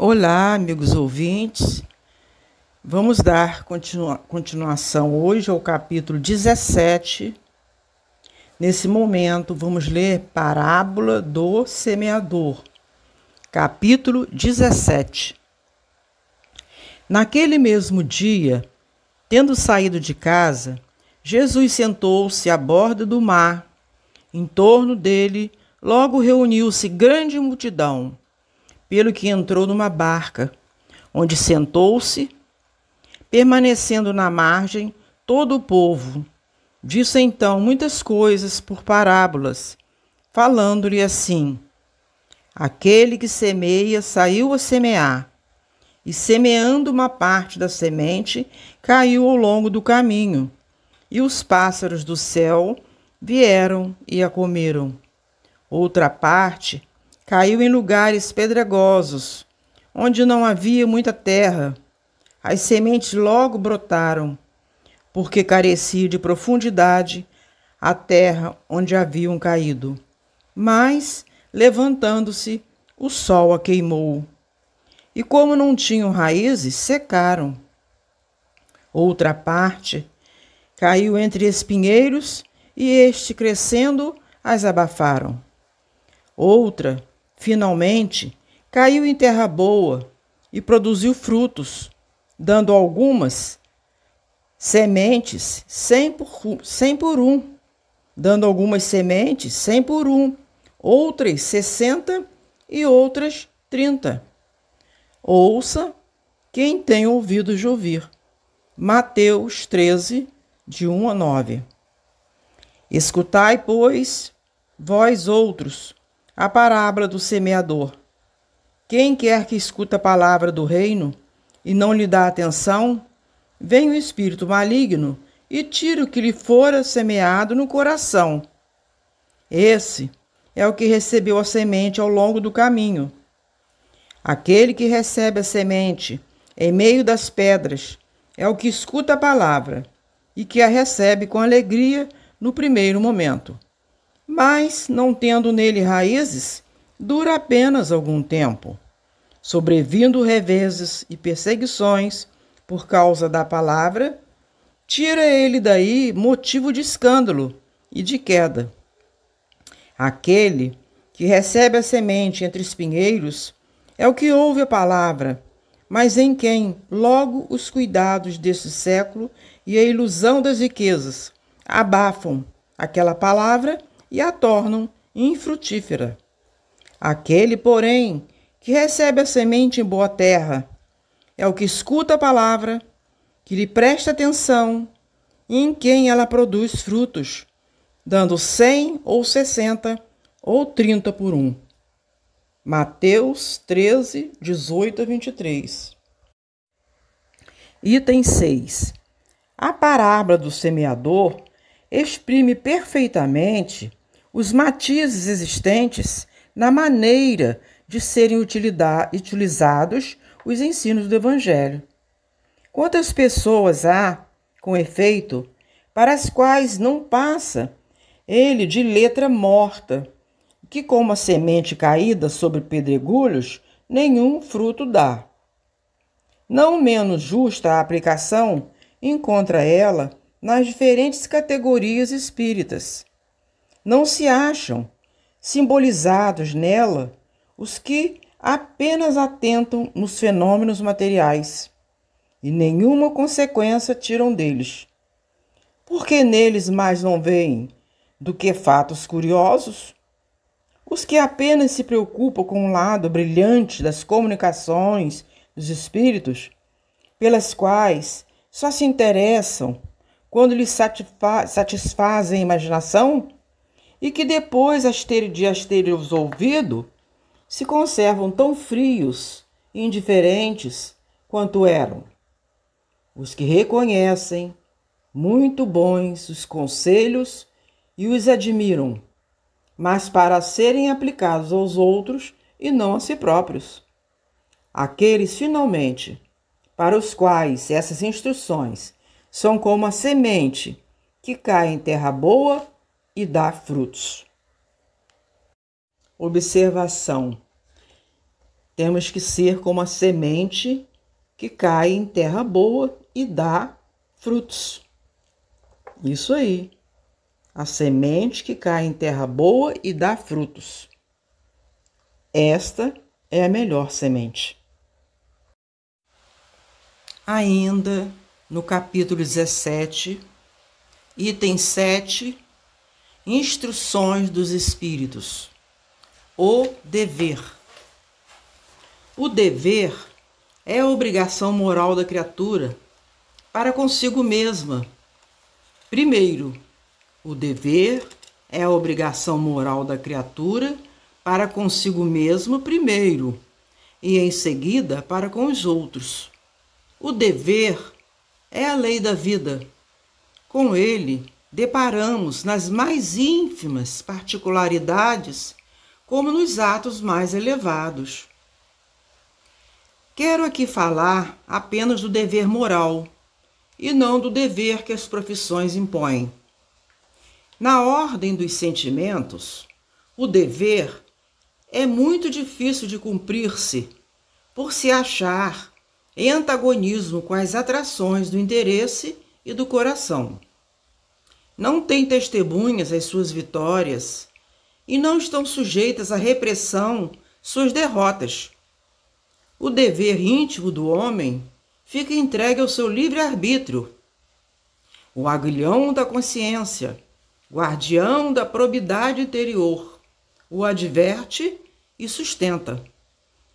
Olá, amigos ouvintes. Vamos dar continuação hoje ao capítulo 17. Nesse momento, vamos ler Parábola do Semeador, capítulo 17. Naquele mesmo dia, tendo saído de casa, Jesus sentou-se à borda do mar. Em torno dele, logo reuniu-se grande multidão, pelo que entrou numa barca, onde sentou-se, permanecendo na margem todo o povo. Disse então muitas coisas por parábolas, falando-lhe assim: Aquele que semeia saiu a semear, e semeando uma parte da semente, caiu ao longo do caminho, e os pássaros do céu vieram e a comeram. Outra parte caiu em lugares pedregosos, onde não havia muita terra. As sementes logo brotaram, porque carecia de profundidade a terra onde haviam caído. Mas, levantando-se, o sol a queimou. E como não tinham raízes, secaram. Outra parte caiu entre espinheiros, e este, crescendo, as abafaram. Outra, finalmente, caiu em terra boa e produziu frutos, dando algumas sementes 100 por um, outras 60 e outras 30. Ouça quem tem ouvidos de ouvir. Mateus 13, de 1 a 9. Escutai, pois, vós outros, a parábola do semeador. Quem quer que escuta a palavra do reino e não lhe dá atenção, vem o espírito maligno e tira o que lhe fora semeado no coração. Esse é o que recebeu a semente ao longo do caminho. Aquele que recebe a semente em meio das pedras é o que escuta a palavra e que a recebe com alegria no primeiro momento. Mas, não tendo nele raízes, dura apenas algum tempo. Sobrevindo reveses e perseguições por causa da palavra, tira ele daí motivo de escândalo e de queda. Aquele que recebe a semente entre espinheiros é o que ouve a palavra, mas em quem logo os cuidados deste século e a ilusão das riquezas abafam aquela palavra e a tornam infrutífera. Aquele, porém, que recebe a semente em boa terra, é o que escuta a palavra, que lhe presta atenção e em quem ela produz frutos, dando 100 ou 60 ou 30 por um. Mateus 13, 18 a 23. Item 6. A parábola do semeador exprime perfeitamente os matizes existentes na maneira de serem utilizados os ensinos do Evangelho. Quantas pessoas há, com efeito, para as quais não passa ele de letra morta, que como a semente caída sobre pedregulhos, nenhum fruto dá. Não menos justa a aplicação encontra ela nas diferentes categorias espíritas. Não se acham simbolizados nela os que apenas atentam nos fenômenos materiais e nenhuma consequência tiram deles. Porque neles mais não veem do que fatos curiosos? Os que apenas se preocupam com o lado brilhante das comunicações dos espíritos, pelas quais só se interessam quando lhes satisfazem a imaginação, e que depois de as terem ouvido, se conservam tão frios e indiferentes quanto eram. Os que reconhecem muito bons os conselhos e os admiram, mas para serem aplicados aos outros e não a si próprios. Aqueles, finalmente, para os quais essas instruções são como a semente que cai em terra boa e dá frutos. Observação: Temos que ser como a semente que cai em terra boa e dá frutos. Isso aí. A semente que cai em terra boa e dá frutos. Esta é a melhor semente. Ainda no capítulo 17, item 7, instruções dos espíritos. O dever. O dever é a obrigação moral da criatura para consigo mesma. Primeiro, o dever é a obrigação moral da criatura para consigo mesma primeiro, e em seguida para com os outros. O dever é a lei da vida. Com ele, deparamos nas mais ínfimas particularidades, como nos atos mais elevados. Quero aqui falar apenas do dever moral, e não do dever que as profissões impõem. Na ordem dos sentimentos, o dever é muito difícil de cumprir-se, por se achar em antagonismo com as atrações do interesse e do coração. Não tem testemunhas as suas vitórias e não estão sujeitas à repressão suas derrotas. O dever íntimo do homem fica entregue ao seu livre-arbítrio. O aguilhão da consciência, guardião da probidade interior, o adverte e sustenta,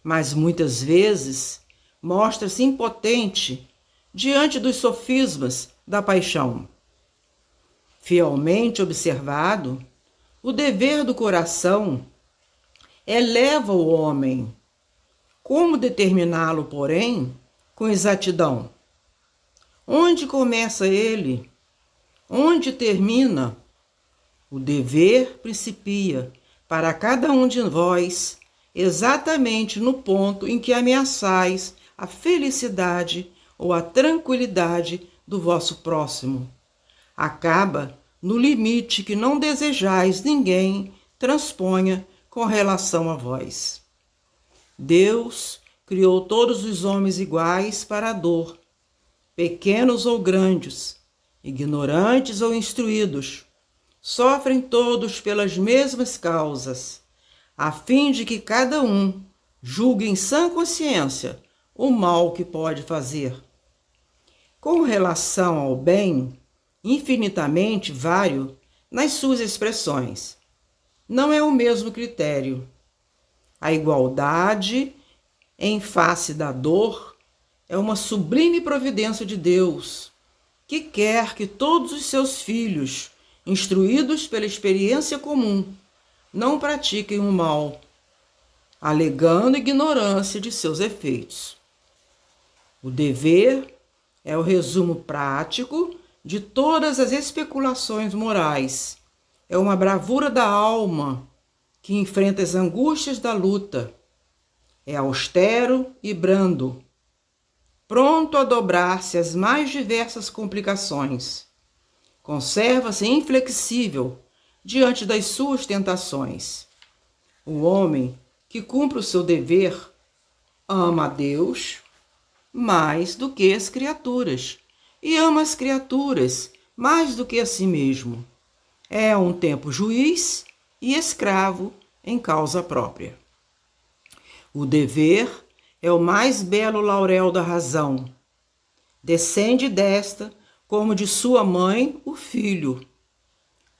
mas muitas vezes mostra-se impotente diante dos sofismas da paixão. Fielmente observado, o dever do coração eleva o homem. Como determiná-lo, porém, com exatidão? Onde começa ele? Onde termina? O dever principia para cada um de vós exatamente no ponto em que ameaçais a felicidade ou a tranquilidade do vosso próximo. Acaba no limite que não desejais ninguém transponha com relação a vós. Deus criou todos os homens iguais para a dor, pequenos ou grandes, ignorantes ou instruídos, sofrem todos pelas mesmas causas, a fim de que cada um julgue em sã consciência o mal que pode fazer. Com relação ao bem, infinitamente vário nas suas expressões, não é o mesmo critério. A igualdade em face da dor é uma sublime providência de Deus, que quer que todos os seus filhos, instruídos pela experiência comum, não pratiquem o mal, alegando ignorância de seus efeitos. O dever é o resumo prático de todas as especulações morais. É uma bravura da alma que enfrenta as angústias da luta. É austero e brando, pronto a dobrar-se às mais diversas complicações. Conserva-se inflexível diante das suas tentações. O homem que cumpre o seu dever ama a Deus mais do que as criaturas, e ama as criaturas mais do que a si mesmo. É a um tempo juiz e escravo em causa própria. O dever é o mais belo laurel da razão. Descende desta, como de sua mãe, o filho.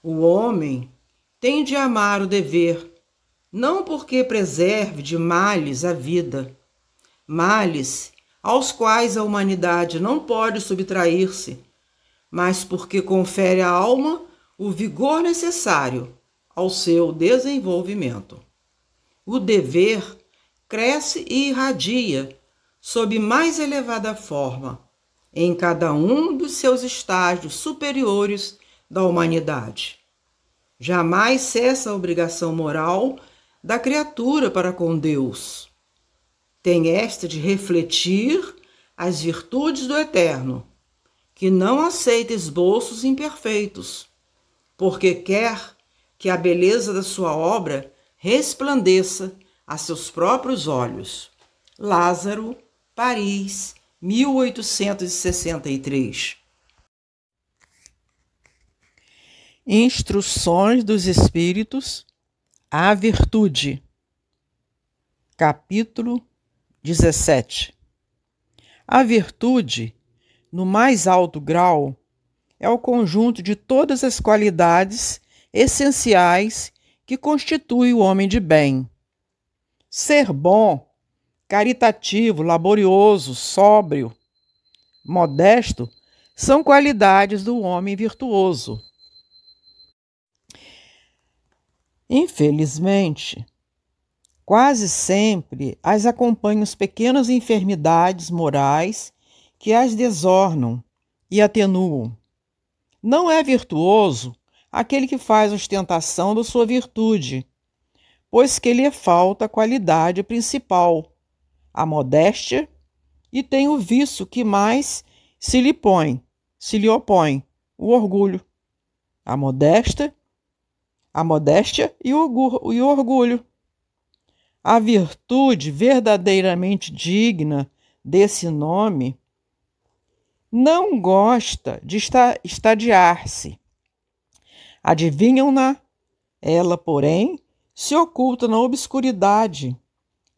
O homem tem de amar o dever, não porque preserve de males a vida, males aos quais a humanidade não pode subtrair-se, mas porque confere à alma o vigor necessário ao seu desenvolvimento. O dever cresce e irradia sob mais elevada forma em cada um dos seus estágios superiores da humanidade. Jamais cessa a obrigação moral da criatura para com Deus. Tem esta de refletir as virtudes do Eterno, que não aceita esboços imperfeitos, porque quer que a beleza da sua obra resplandeça a seus próprios olhos. Lázaro, Paris, 1863. Instruções dos Espíritos à Virtude. Capítulo 17. A virtude, no mais alto grau, é o conjunto de todas as qualidades essenciais que constituem o homem de bem. Ser bom, caritativo, laborioso, sóbrio, modesto, são qualidades do homem virtuoso. Infelizmente, quase sempre as acompanham as pequenas enfermidades morais que as desornam e atenuam. Não é virtuoso aquele que faz ostentação da sua virtude, pois que lhe falta a qualidade principal, a modéstia, e tem o vício que mais se lhe opõe, o orgulho. A modéstia e o orgulho. A virtude verdadeiramente digna desse nome não gosta de estadiar-se. Adivinham-na? Ela, porém, se oculta na obscuridade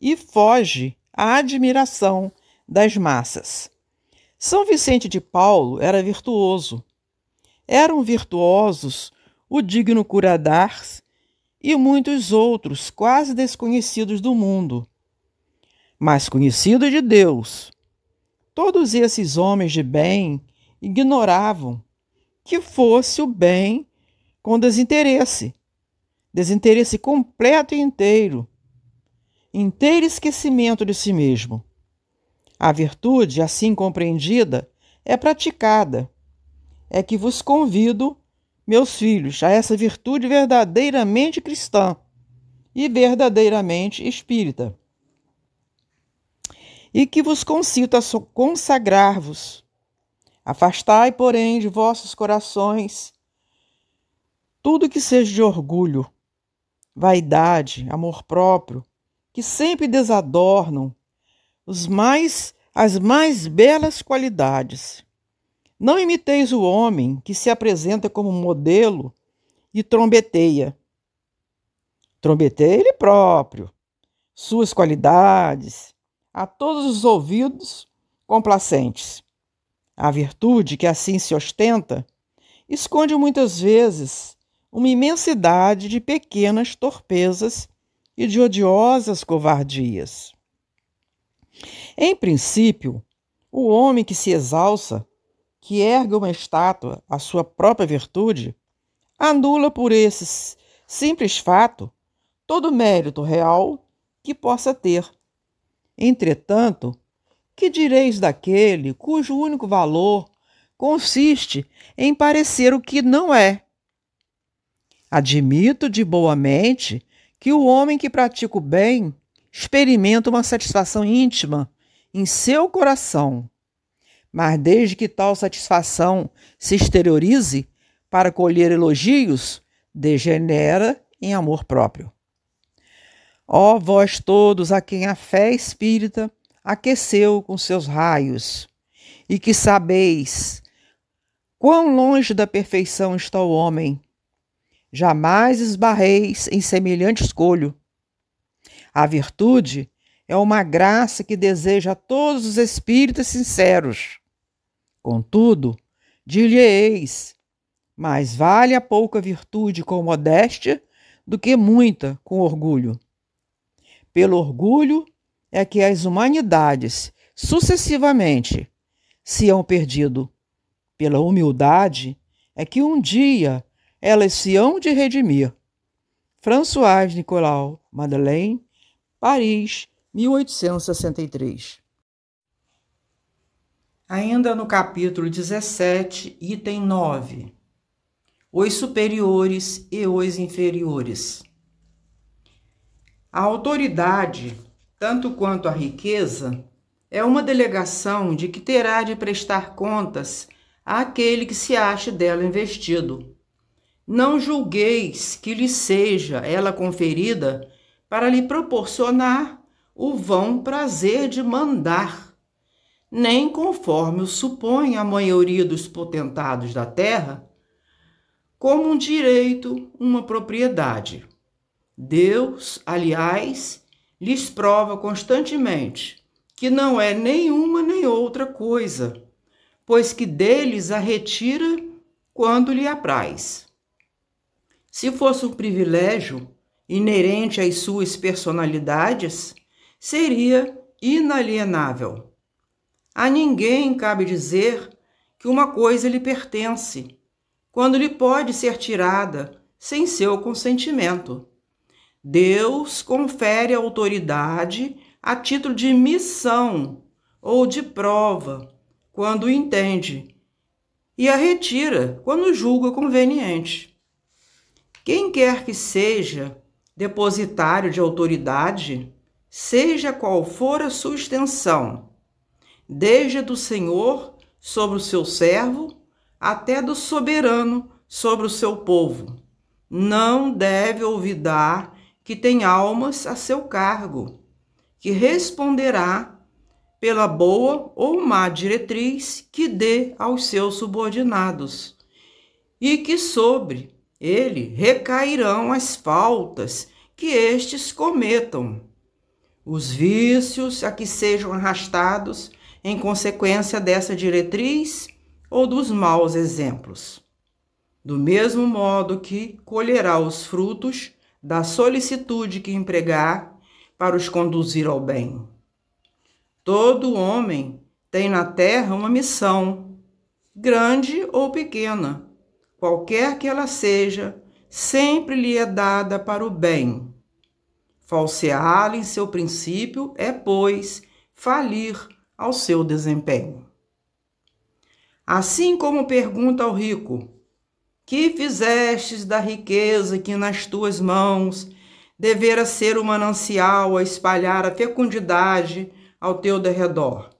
e foge à admiração das massas. São Vicente de Paulo era virtuoso. Eram virtuosos o digno Curadars e muitos outros quase desconhecidos do mundo, mas conhecidos de Deus. Todos esses homens de bem ignoravam que fosse o bem com desinteresse completo e inteiro esquecimento de si mesmo. A virtude, assim compreendida, é praticada. É que vos convido, meus filhos, a essa virtude verdadeiramente cristã e verdadeiramente espírita, e que vos concito a consagrar-vos. Afastai, porém, de vossos corações tudo que seja de orgulho, vaidade, amor próprio, que sempre desadornam as mais belas qualidades. Não imiteis o homem que se apresenta como modelo e trombeteia. Trombeteia ele próprio, suas qualidades, a todos os ouvidos complacentes. A virtude que assim se ostenta esconde muitas vezes uma imensidade de pequenas torpezas e de odiosas covardias. Em princípio, o homem que se exalça, que ergue uma estátua à sua própria virtude, anula por esse simples fato todo mérito real que possa ter. Entretanto, que direis daquele cujo único valor consiste em parecer o que não é? Admito de boa mente que o homem que pratica o bem experimenta uma satisfação íntima em seu coração, mas desde que tal satisfação se exteriorize para colher elogios, degenera em amor próprio. Ó vós todos a quem a fé espírita aqueceu com seus raios, e que sabeis quão longe da perfeição está o homem, jamais esbarreis em semelhante escolho. A virtude é uma graça que deseja a todos os espíritas sinceros. Contudo, dir-lhe-eis, mais vale a pouca virtude com modéstia do que muita com orgulho. Pelo orgulho é que as humanidades sucessivamente se hão perdido. Pela humildade é que um dia elas se hão de redimir. François Nicolas Madeleine, Paris, 1863. Ainda no capítulo 17, item 9. Os superiores e os inferiores. A autoridade, tanto quanto a riqueza, é uma delegação de que terá de prestar contas àquele que se ache dela investido. Não julgueis que lhe seja ela conferida para lhe proporcionar o vão prazer de mandar, nem conforme o supõe a maioria dos potentados da terra, como um direito, uma propriedade. Deus, aliás, lhes prova constantemente que não é nenhuma nem outra coisa, pois que deles a retira quando lhe apraz. Se fosse um privilégio inerente às suas personalidades, seria inalienável. A ninguém cabe dizer que uma coisa lhe pertence, quando lhe pode ser tirada sem seu consentimento. Deus confere a autoridade a título de missão ou de prova, quando entende, e a retira quando julga conveniente. Quem quer que seja depositário de autoridade, seja qual for a sua extensão, desde a do Senhor sobre o seu servo, até do soberano sobre o seu povo, não deve olvidar que tem almas a seu cargo, que responderá pela boa ou má diretriz que dê aos seus subordinados, e que sobre ele recairão as faltas que estes cometam, os vícios a que sejam arrastados em consequência dessa diretriz ou dos maus exemplos. Do mesmo modo que colherá os frutos da solicitude que empregar para os conduzir ao bem. Todo homem tem na terra uma missão, grande ou pequena, qualquer que ela seja, sempre lhe é dada para o bem. Falseá-la em seu princípio é, pois, falir ao seu desempenho. Assim como pergunta ao rico: que fizestes da riqueza que nas tuas mãos devera ser o manancial a espalhar a fecundidade ao teu derredor?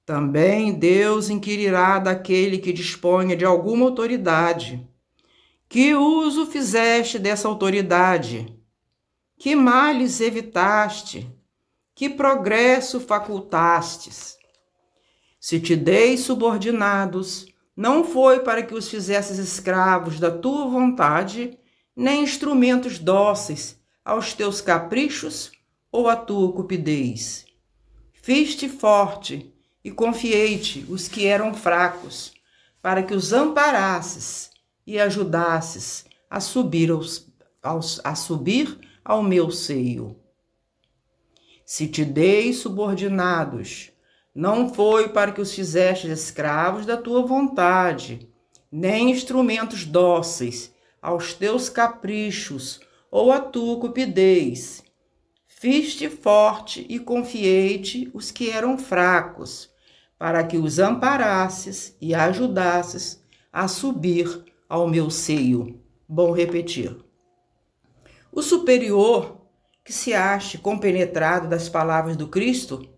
Também Deus inquirirá daquele que disponha de alguma autoridade: que uso fizeste dessa autoridade? Que males evitaste? Que progresso facultastes? Se te dei subordinados, não foi para que os fizesses escravos da tua vontade, nem instrumentos dóceis aos teus caprichos ou à tua cupidez. Fiz-te forte e confiei-te os que eram fracos, para que os amparasses e ajudasses a subir ao meu seio. Se te dei subordinados, não foi para que os fizestes escravos da tua vontade, nem instrumentos dóceis aos teus caprichos ou à tua cupidez. Fiz-te forte e confiei-te os que eram fracos, para que os amparasses e ajudasses a subir ao meu seio. Bom repetir. O superior, que se ache compenetrado das palavras do Cristo,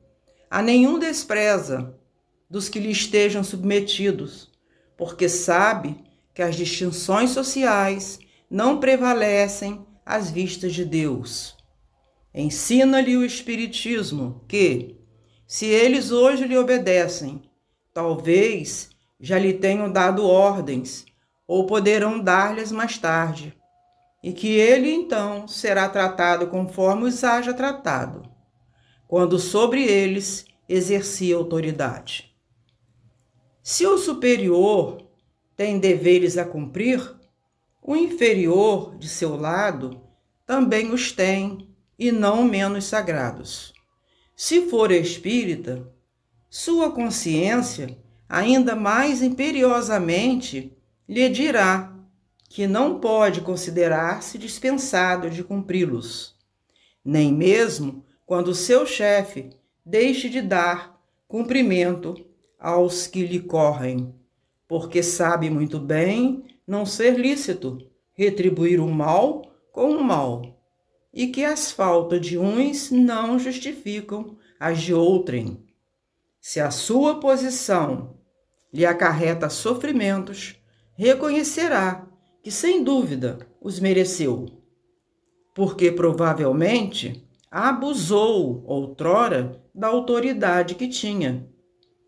a nenhum despreza dos que lhe estejam submetidos, porque sabe que as distinções sociais não prevalecem às vistas de Deus. Ensina-lhe o Espiritismo que, se eles hoje lhe obedecem, talvez já lhe tenham dado ordens ou poderão dar-lhes mais tarde, e que ele então será tratado conforme os haja tratado, quando sobre eles exercia autoridade. Se o superior tem deveres a cumprir, o inferior, de seu lado, também os tem, e não menos sagrados. Se for espírita, sua consciência ainda mais imperiosamente lhe dirá que não pode considerar-se dispensado de cumpri-los, nem mesmo quando seu chefe deixe de dar cumprimento aos que lhe correm, porque sabe muito bem não ser lícito retribuir o mal com o mal, e que as faltas de uns não justificam as de outrem. Se a sua posição lhe acarreta sofrimentos, reconhecerá que, sem dúvida, os mereceu, porque provavelmente abusou outrora da autoridade que tinha,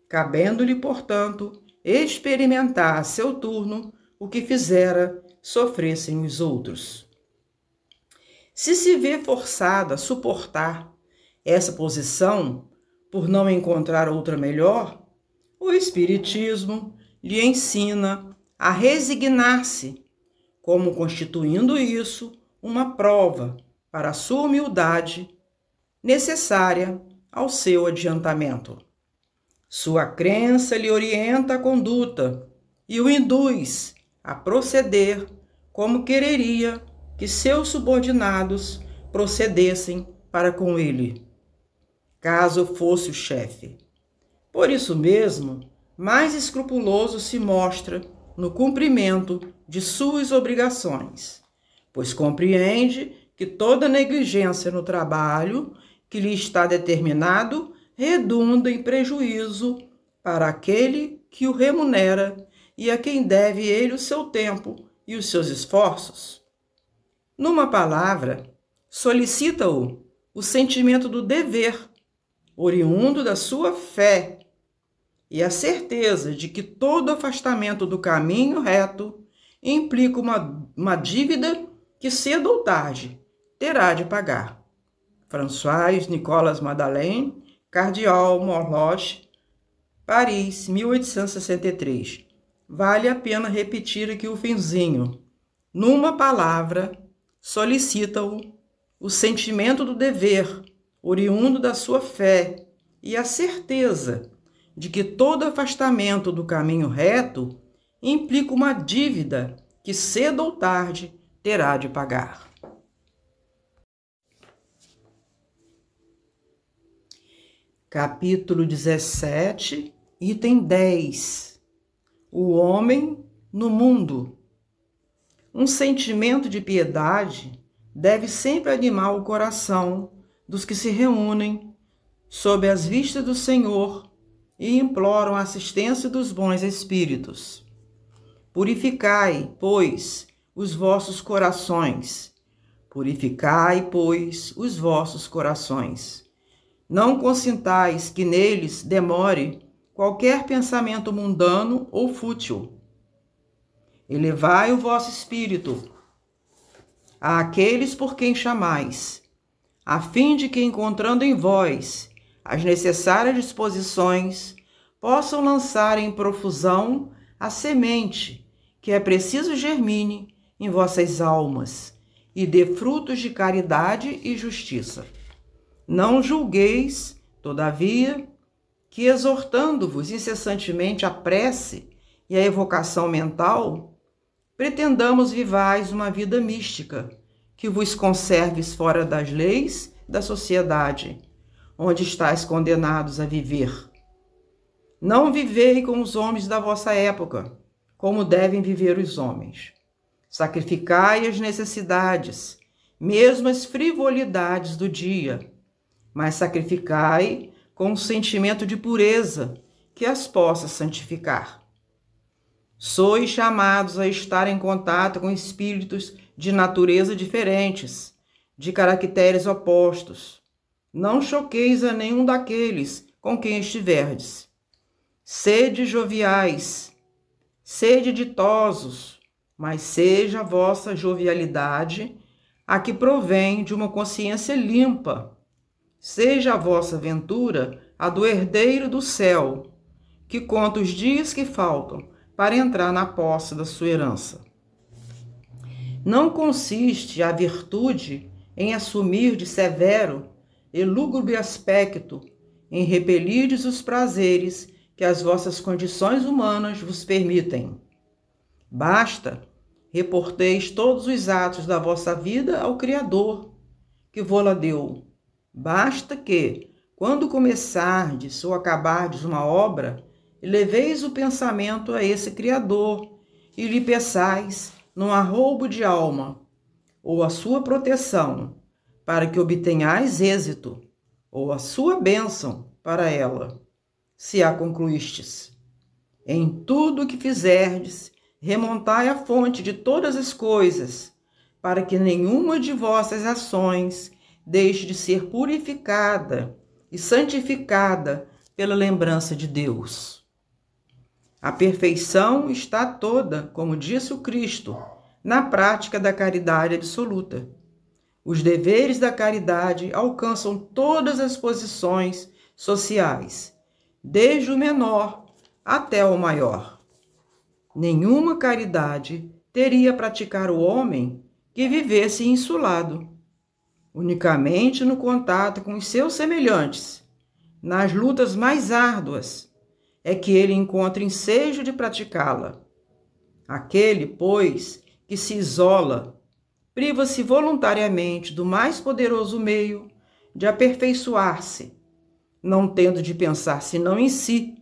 cabendo-lhe, portanto, experimentar a seu turno o que fizera sofressem os outros. Se se vê forçado a suportar essa posição por não encontrar outra melhor, o Espiritismo lhe ensina a resignar-se, como constituindo isso uma prova para a sua humildade necessária ao seu adiantamento. Sua crença lhe orienta a conduta e o induz a proceder como quereria que seus subordinados procedessem para com ele, caso fosse o chefe. Por isso mesmo, mais escrupuloso se mostra no cumprimento de suas obrigações, pois compreende que toda negligência no trabalho que lhe está determinado redunda em prejuízo para aquele que o remunera e a quem deve ele o seu tempo e os seus esforços. Numa palavra, solicita-o o sentimento do dever, oriundo da sua fé, e a certeza de que todo afastamento do caminho reto implica uma dívida que cedo ou tarde terá de pagar. François Nicolas Madeleine, Cardial Morloge, Paris, 1863. Vale a pena repetir aqui o finzinho. Numa palavra, solicita-o o sentimento do dever, oriundo da sua fé, e a certeza de que todo afastamento do caminho reto implica uma dívida que cedo ou tarde terá de pagar. Capítulo 17, item 10. O homem no mundo. Um sentimento de piedade deve sempre animar o coração dos que se reúnem sob as vistas do Senhor e imploram a assistência dos bons espíritos. Purificai, pois, os vossos corações. Purificai, pois, os vossos corações. Não consintais que neles demore qualquer pensamento mundano ou fútil. Elevai o vosso espírito àqueles por quem chamais, a fim de que, encontrando em vós as necessárias disposições, possam lançar em profusão a semente que é preciso germine em vossas almas e dê frutos de caridade e justiça. Não julgueis, todavia, que exortando-vos incessantemente a prece e a evocação mental, pretendamos vivais uma vida mística, que vos conserves fora das leis da sociedade, onde estáis condenados a viver. Não vivei com os homens da vossa época, como devem viver os homens. Sacrificai as necessidades, mesmo as frivolidades do dia, mas sacrificai com um sentimento de pureza que as possa santificar. Sois chamados a estar em contato com espíritos de natureza diferentes, de caracteres opostos. Não choqueis a nenhum daqueles com quem estiverdes. Sede joviais, sede ditosos, mas seja a vossa jovialidade a que provém de uma consciência limpa. Seja a vossa ventura a do herdeiro do céu, que conta os dias que faltam para entrar na posse da sua herança. Não consiste a virtude em assumir de severo e lúgubre aspecto, em repelirdes os prazeres que as vossas condições humanas vos permitem. Basta reporteis todos os atos da vossa vida ao Criador, que vô-la deu. Basta que, quando começardes ou acabardes uma obra, eleveis o pensamento a esse Criador e lhe peçais, num arroubo de alma, ou a sua proteção, para que obtenhais êxito, ou a sua bênção para ela, se a concluístes. Em tudo o que fizerdes, remontai a fonte de todas as coisas, para que nenhuma de vossas ações deixe de ser purificada e santificada pela lembrança de Deus. A perfeição está toda, como disse o Cristo, na prática da caridade absoluta. Os deveres da caridade alcançam todas as posições sociais, desde o menor até o maior. Nenhuma caridade teria praticar o homem que vivesse insulado, unicamente no contato com os seus semelhantes, nas lutas mais árduas, é que ele encontra ensejo de praticá-la. Aquele, pois, que se isola, priva-se voluntariamente do mais poderoso meio de aperfeiçoar-se, não tendo de pensar senão em si.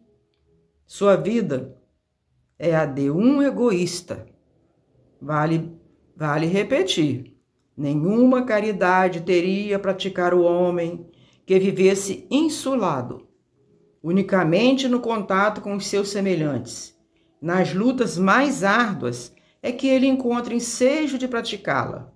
Sua vida é a de um egoísta. Vale repetir. Nenhuma caridade teria praticar o homem que vivesse insulado, unicamente no contato com os seus semelhantes. Nas lutas mais árduas é que ele encontra ensejo de praticá-la.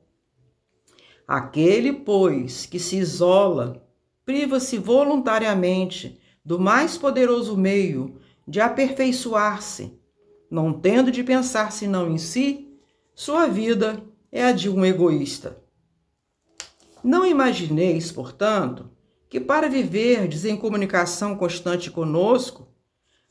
Aquele, pois, que se isola, priva-se voluntariamente do mais poderoso meio de aperfeiçoar-se, não tendo de pensar senão em si. Sua vida é a de um egoísta. Não imagineis, portanto, que para viverdes em comunicação constante conosco,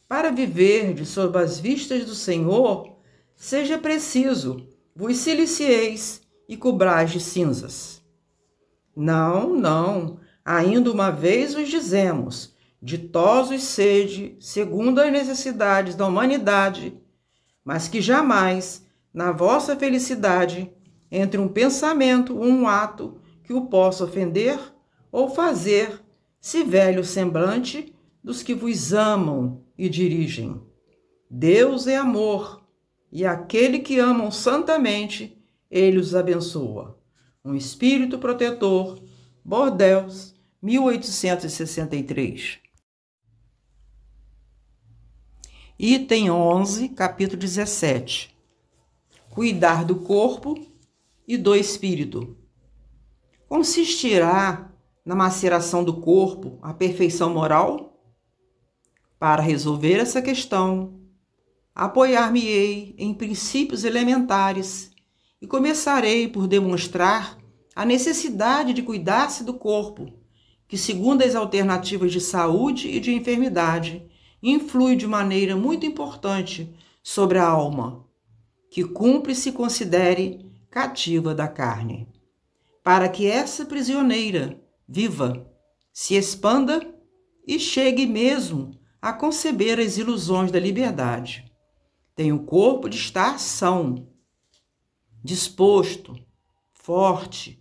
para viverdes sob as vistas do Senhor, seja preciso vos silicieis e cobrais de cinzas. Não, ainda uma vez vos dizemos, ditosos sede, segundo as necessidades da humanidade, mas que jamais, na vossa felicidade, entre um pensamento ou um ato que o possa ofender ou fazer, se velho semblante dos que vos amam e dirigem. Deus é amor, e aquele que amam santamente, ele os abençoa. Um espírito protetor, Bordeaux, 1863. Item 11, capítulo 17. Cuidar do corpo e do espírito. Consistirá na maceração do corpo a perfeição moral? Para resolver essa questão, apoiar-me-ei em princípios elementares e começarei por demonstrar a necessidade de cuidar-se do corpo, que, segundo as alternativas de saúde e de enfermidade, influi de maneira muito importante sobre a alma, que cumpre se considere cativa da carne, para que essa prisioneira viva, se expanda e chegue mesmo a conceber as ilusões da liberdade. Tem o corpo de estar são, disposto, forte.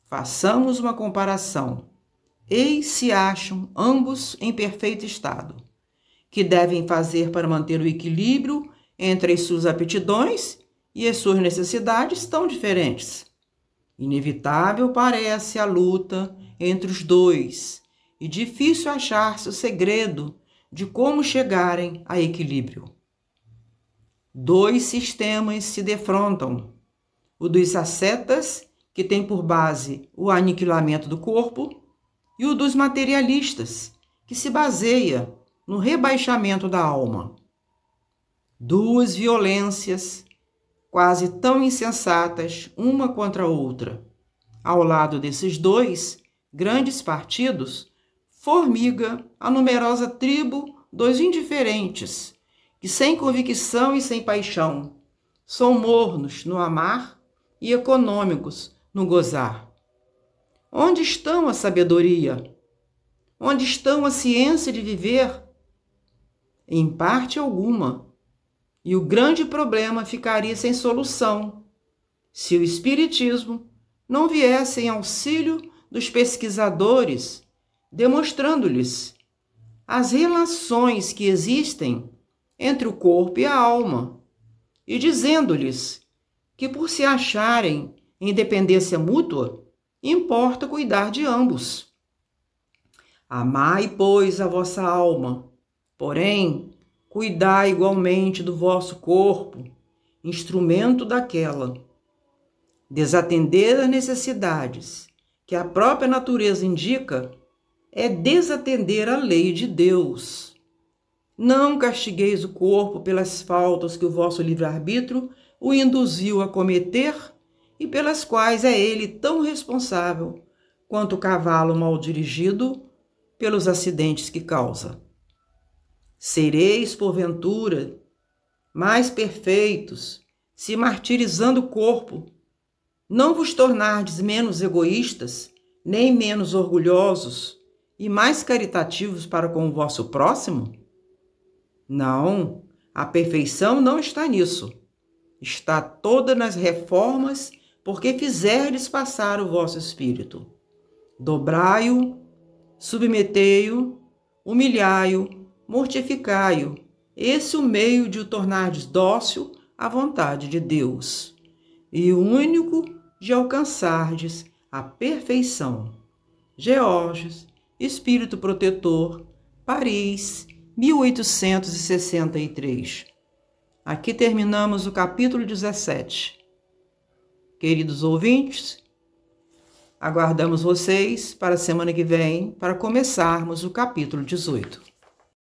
Façamos uma comparação. Eis se acham ambos em perfeito estado. Que devem fazer para manter o equilíbrio entre as suas aptidões e as suas necessidades tão diferentes? Inevitável parece a luta entre os dois e difícil achar-se o segredo de como chegarem a equilíbrio. Dois sistemas se defrontam: o dos ascetas, que tem por base o aniquilamento do corpo, e o dos materialistas, que se baseia no rebaixamento da alma. Duas violências, quase tão insensatas uma contra a outra. Ao lado desses dois grandes partidos, formiga a numerosa tribo dos indiferentes, que sem convicção e sem paixão, são mornos no amar e econômicos no gozar. Onde estão a sabedoria? Onde estão a ciência de viver? Em parte alguma. E o grande problema ficaria sem solução se o Espiritismo não viesse em auxílio dos pesquisadores, demonstrando-lhes as relações que existem entre o corpo e a alma e dizendo-lhes que, por se acharem em dependência mútua, importa cuidar de ambos. Amai, pois, a vossa alma, porém, cuidai igualmente do vosso corpo, instrumento daquela. Desatender as necessidades que a própria natureza indica é desatender a lei de Deus. Não castigueis o corpo pelas faltas que o vosso livre-arbítrio o induziu a cometer e pelas quais é ele tão responsável quanto o cavalo mal dirigido pelos acidentes que causa. Sereis, porventura, mais perfeitos, se martirizando o corpo, não vos tornardes menos egoístas, nem menos orgulhosos e mais caritativos para com o vosso próximo? Não, a perfeição não está nisso. Está toda nas reformas, porque fizerdes passar o vosso espírito. Dobrai-o, submetei-o, humilhai-o, mortificai-o. Esse é o meio de o tornardes dócil à vontade de Deus, e o único de alcançardes a perfeição. Georges, Espírito Protetor, Paris, 1863. Aqui terminamos o capítulo 17. Queridos ouvintes, aguardamos vocês para a semana que vem para começarmos o capítulo 18.